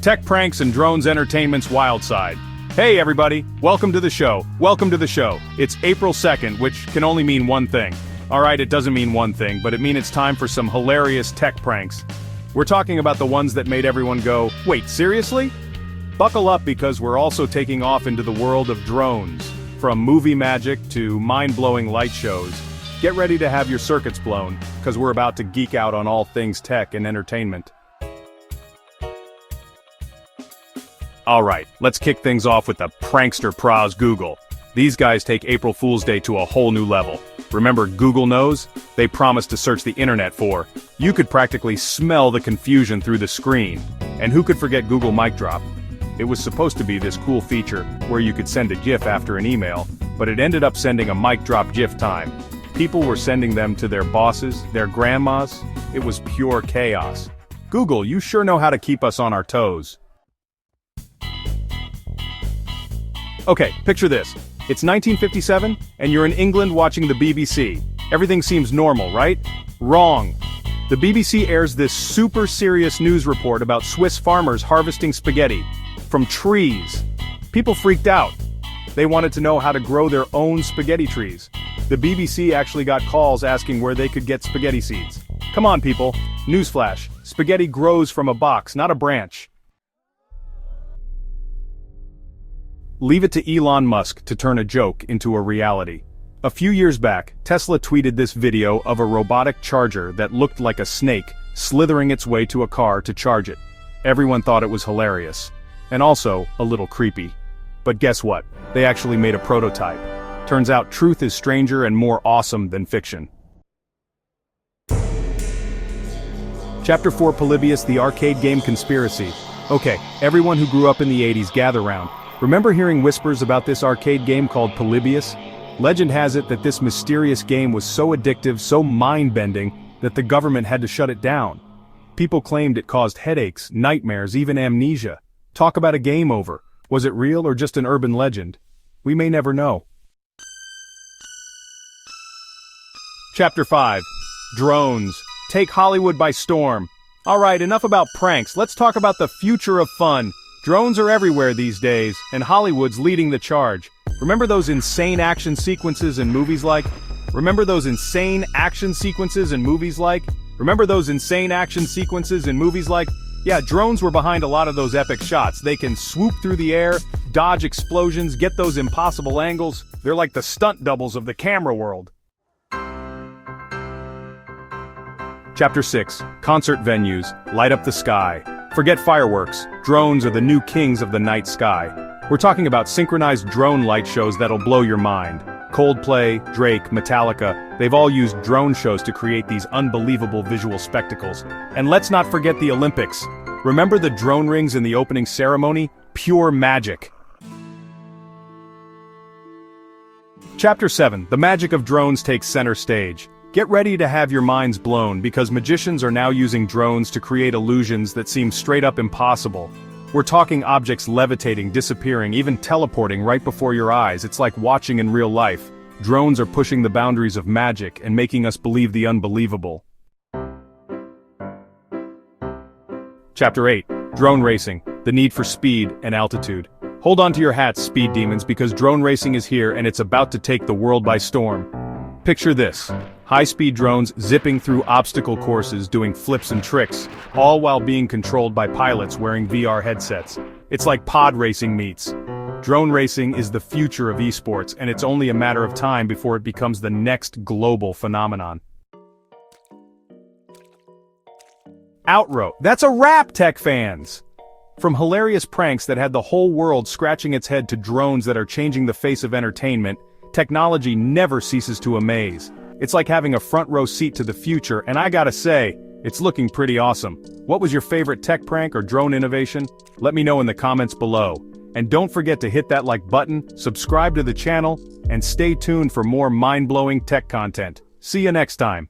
Tech pranks and drones entertainment's wild side. Hey everybody, welcome to the show. It's April 2nd, which can only mean one thing. Alright, it doesn't mean one thing, but it means it's time for some hilarious tech pranks. We're talking about the ones that made everyone go, wait, seriously? Buckle up because we're also taking off into the world of drones. From movie magic to mind-blowing light shows. Get ready to have your circuits blown, because we're about to geek out on all things tech and entertainment. Alright, let's kick things off with the prankster pros Google. These guys take April Fool's Day to a whole new level. Remember Google knows? They promised to search the internet for. You could practically smell the confusion through the screen. And who could forget Google Mic Drop? It was supposed to be this cool feature where you could send a GIF after an email, but it ended up sending a mic drop GIF time. People were sending them to their bosses, their grandmas. It was pure chaos. Google, you sure know how to keep us on our toes. Okay, picture this. It's 1957, and you're in England watching the BBC. Everything seems normal, right? Wrong. The BBC airs this super serious news report about Swiss farmers harvesting spaghetti from trees. People freaked out. They wanted to know how to grow their own spaghetti trees. The BBC actually got calls asking where they could get spaghetti seeds. Come on, people. Newsflash. Spaghetti grows from a box, not a branch. Leave it to Elon Musk to turn a joke into a reality. A few years back, Tesla tweeted this video of a robotic charger that looked like a snake slithering its way to a car to charge it. Everyone thought it was hilarious. And also, a little creepy. But guess what? They actually made a prototype. Turns out truth is stranger and more awesome than fiction. Chapter 4 Polybius, the arcade game conspiracy. Okay, everyone who grew up in the 80s gather round. Remember hearing whispers about this arcade game called Polybius? Legend has it that this mysterious game was so addictive, so mind-bending, that the government had to shut it down. People claimed it caused headaches, nightmares, even amnesia. Talk about a game over. Was it real or just an urban legend? We may never know. Chapter 5. Drones. Take Hollywood by storm. Alright, enough about pranks, let's talk about the future of fun. Drones are everywhere these days, and Hollywood's leading the charge. Remember those insane action sequences in movies like? Yeah, drones were behind a lot of those epic shots. They can swoop through the air, dodge explosions, get those impossible angles. They're like the stunt doubles of the camera world. Chapter 6. Concert venues. Light up the sky. Forget fireworks. Drones are the new kings of the night sky. We're talking about synchronized drone light shows that'll blow your mind. Coldplay, Drake, Metallica, they've all used drone shows to create these unbelievable visual spectacles. And let's not forget the Olympics. Remember the drone rings in the opening ceremony? Pure magic. Chapter 7. The magic of drones takes center stage. Get ready to have your minds blown because magicians are now using drones to create illusions that seem straight up impossible. We're talking objects levitating, disappearing, even teleporting right before your eyes. It's like watching in real life. Drones are pushing the boundaries of magic and making us believe the unbelievable. Chapter 8. Drone racing. The need for speed and altitude. Hold on to your hats, speed demons, because drone racing is here and it's about to take the world by storm. Picture this. High-speed drones zipping through obstacle courses doing flips and tricks, all while being controlled by pilots wearing VR headsets. It's like pod racing meets. Drone racing is the future of esports, and it's only a matter of time before it becomes the next global phenomenon. Outrow. That's a wrap, tech fans! From hilarious pranks that had the whole world scratching its head to drones that are changing the face of entertainment, technology never ceases to amaze. It's like having a front row seat to the future, and I gotta say, it's looking pretty awesome. What was your favorite tech prank or drone innovation? Let me know in the comments below. And don't forget to hit that like button, subscribe to the channel, and stay tuned for more mind-blowing tech content. See you next time.